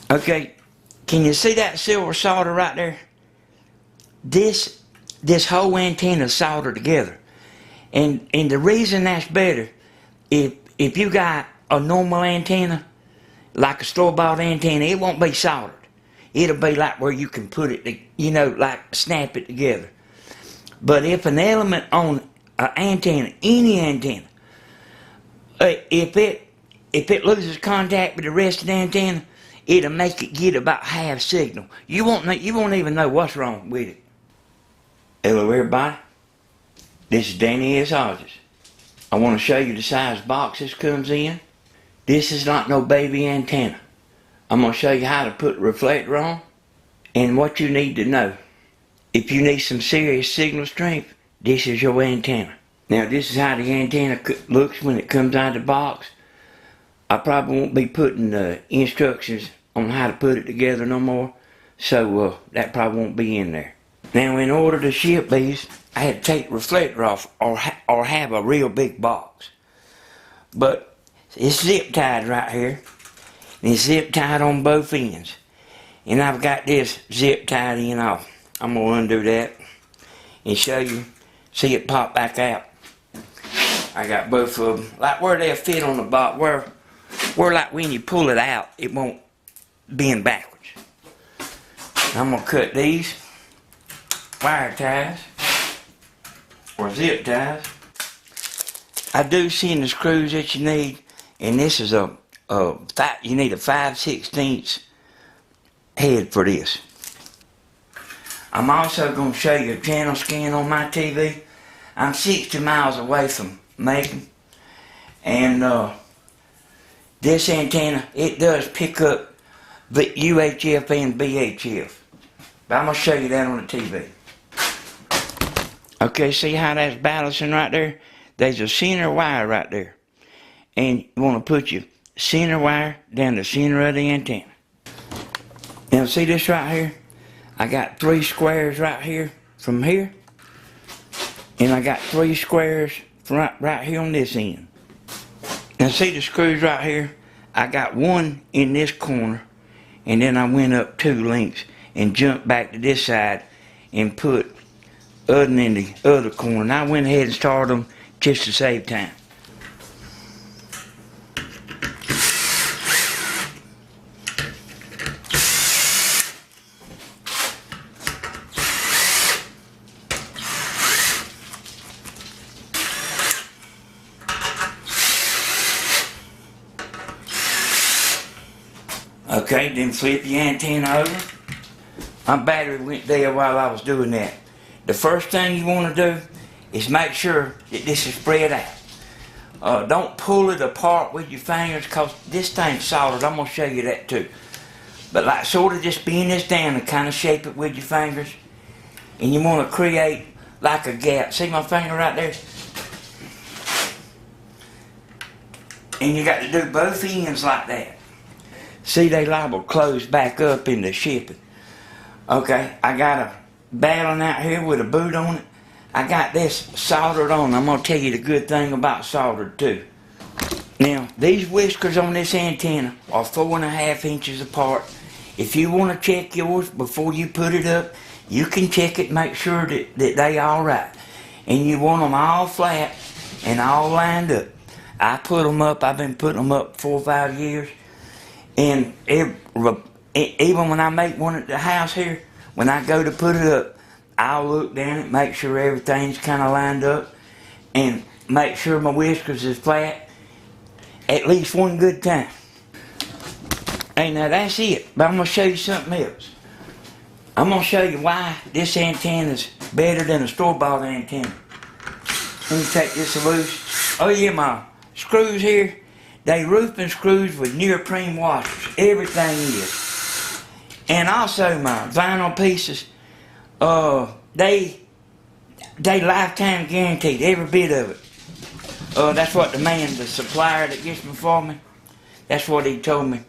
Okay, can you see that silver solder right there? This whole antenna is soldered together. And the reason that's better, if you got a normal antenna, like a store-bought antenna, it won't be soldered. It'll be like where you can put it, you know, like snap it together. But if an element on an antenna, any antenna, if it loses contact with the rest of the antenna, it'll make it get about half signal. You won't even know what's wrong with it. Hello everybody, this is Danny S. Hodges. I want to show you the size box this comes in. This is not no baby antenna. I'm going to show you how to put the reflector on and what you need to know. If you need some serious signal strength, this is your antenna. Now this is how the antenna looks when it comes out of the box. I probably won't be putting instructions on how to put it together no more, so that probably won't be in there. Now in order to ship these, I had to take the reflector off or have a real big box. But it's zip tied right here. And it's zip tied on both ends. And I've got this zip tied in off. I'm going to undo that and show you, see it pop back out. I got both of them, like where they'll fit on the box, where like when you pull it out, it won't bend backwards. I'm going to cut these wire ties or zip ties. I do send the screws that you need, and this is you need a 5/16 head for this. I'm also going to show you a channel scan on my TV. I'm 60 miles away from Macon, and this antenna, it does pick up the UHF and VHF. But I'm going to show you that on the TV. Okay, see how that's balancing right there? There's a center wire right there. And you want to put your center wire down the center of the antenna. Now see this right here? I got 3 squares right here from here. And I got 3 squares right here on this end. Now see the screws right here? I got 1 in this corner. And then I went up 2 lengths and jumped back to this side and put other in the other corner. And I went ahead and started them just to save time. Okay, then flip your antenna over. My battery went dead while I was doing that. The first thing you want to do is make sure that this is spread out. Don't pull it apart with your fingers, because this thing's soldered. I'm going to show you that too. But like sort of just bend this down and kind of shape it with your fingers. And you want to create like a gap. See my finger right there? And you got to do both ends like that. See, they liable to close back up in the shipping. Okay, I got a battling out here with a boot on it. I got this soldered on. I'm going to tell you the good thing about soldered too. Now, these whiskers on this antenna are 4.5 inches apart. If you want to check yours before you put it up, you can check it, make sure that they all right. And you want them all flat and all lined up. I put them up, I've been putting them up 4 or 5 years. And even when I make one at the house here, when I go to put it up, I'll look down and make sure everything's kind of lined up and make sure my whiskers is flat at least one good time. Hey, now that's it, but I'm going to show you something else. I'm going to show you why this antenna is better than a store-bought antenna. Let me take this loose. Oh yeah, my screws here, they roofing screws with neoprene washers. Everything is. And also my vinyl pieces, they lifetime guaranteed, every bit of it. That's what the supplier that gets them for me, that's what he told me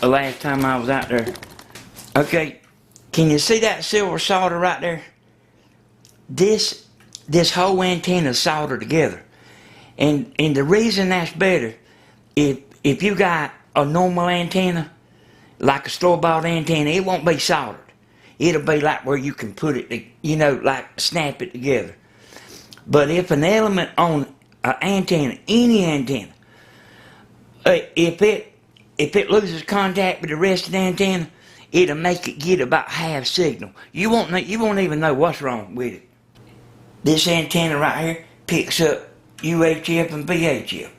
the last time I was out there. Okay, can you see that silver solder right there? This whole antenna is soldered together. And the reason that's better, if you got a normal antenna, like a store-bought antenna, it won't be soldered. It'll be like where you can put it, you know, like snap it together. But if an element on an antenna, any antenna, if it loses contact with the rest of the antenna, it'll make it get about half signal. You won't even know what's wrong with it. This antenna right here picks up UHF and VHF,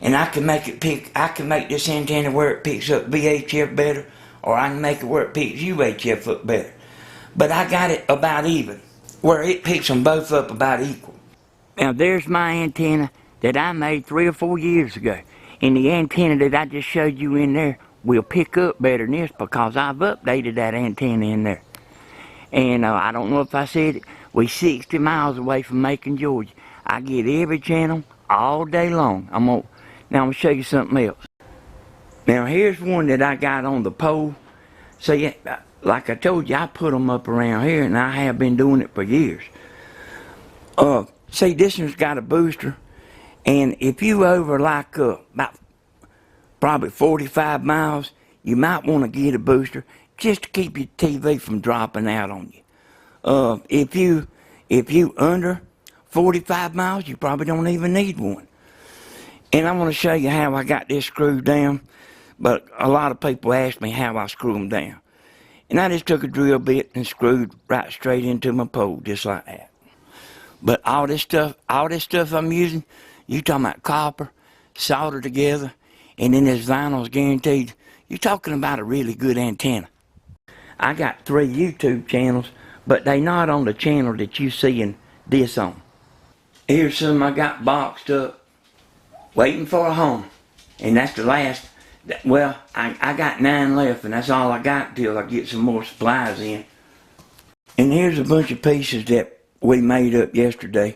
and I can make this antenna where it picks up VHF better, or I can make it where it picks UHF up better. But I got it about even, where it picks them both up about equal. Now there's my antenna that I made 3 or 4 years ago. And the antenna that I just showed you in there will pick up better than this because I've updated that antenna in there. And I don't know if I said it, we're 60 miles away from Macon, Georgia. I get every channel all day long. Now I'm going to show you something else. Now here's one that I got on the pole. So yeah, like I told you, I put them up around here, and I have been doing it for years. See, this one's got a booster, and if you over like about probably 45 miles, you might want to get a booster just to keep your TV from dropping out on you. If you under 45 miles, you probably don't even need one. And I want to show you how I got this screwed down, but a lot of people ask me how I screw them down. And I just took a drill bit and screwed right straight into my pole, just like that. But all this stuff I'm using, you talking about copper, soldered together, and then this vinyl is guaranteed. You're talking about a really good antenna. I got 3 YouTube channels, but they not on the channel that you seeing this on. Here's some I got boxed up, waiting for a home. And that's the last, well, I got 9 left, and that's all I got till I get some more supplies in. And here's a bunch of pieces that we made up yesterday.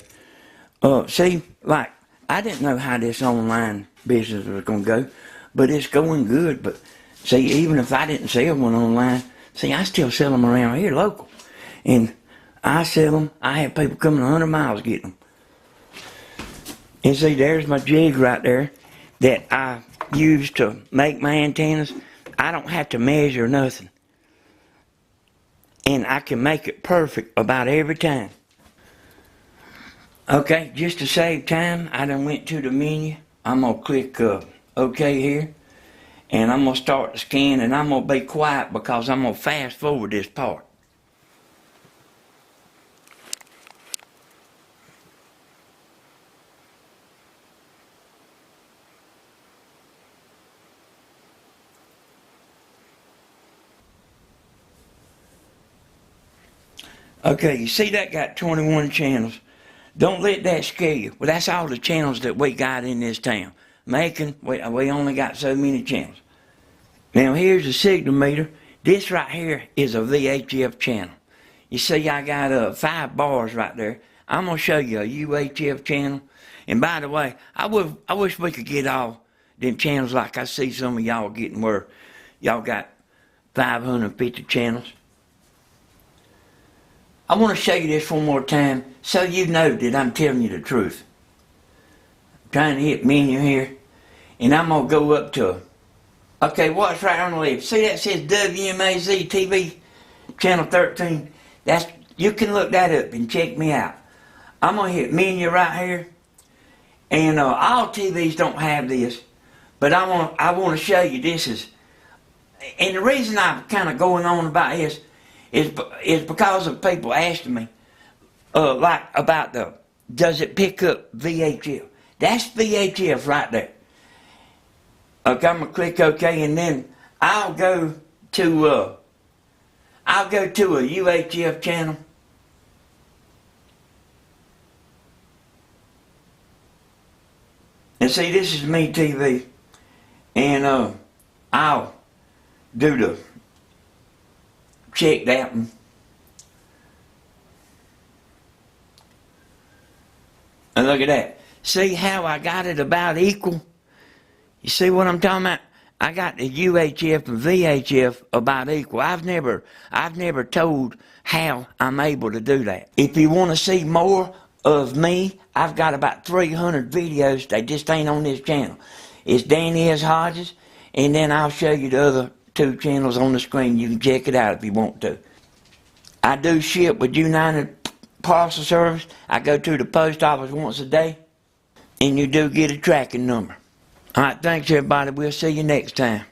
See, like, I didn't know how this online business was going to go, but it's going good. But see, even if I didn't sell one online, see, I still sell them around here local. And I sell them, I have people coming 100 miles getting them. And see, there's my jig right there that I use to make my antennas. I don't have to measure nothing. And I can make it perfect about every time. Okay, just to save time, I done went to the menu. I'm going to click OK here. And I'm going to start the scan, and I'm going to be quiet because I'm going to fast forward this part. Okay, you see that got 21 channels. Don't let that scare you. Well, that's all the channels that we got in this town. Macon, we only got so many channels. Now here's the signal meter. This right here is a VHF channel. You see I got 5 bars right there. I'm going to show you a UHF channel. And by the way, I wish we could get all them channels like I see some of y'all getting, where y'all got 550 channels. I want to show you this one more time so you know that I'm telling you the truth. I'm trying to hit menu here, and I'm going to go up to, okay, what's right on the left? See that says WMAZ TV channel 13? You can look that up and check me out. I'm going to hit menu right here, and all TVs don't have this, but I want to show you this is, and the reason I'm kind of going on about this is because of people asking me, like about does it pick up VHF? That's VHF right there. Okay, I'm gonna click OK, and then I'll go to a UHF channel. And see, this is me TV, and I'll do the check that one. And look at that. See how I got it about equal? You see what I'm talking about? I got the UHF and VHF about equal. I've never told how I'm able to do that. If you want to see more of me, I've got about 300 videos. They just ain't on this channel. It's Danny S. Hodges, and then I'll show you the other two channels on the screen. You can check it out if you want to. I do ship with United Parcel Service. I go to the post office once a day, and you do get a tracking number. All right, thanks everybody. We'll see you next time.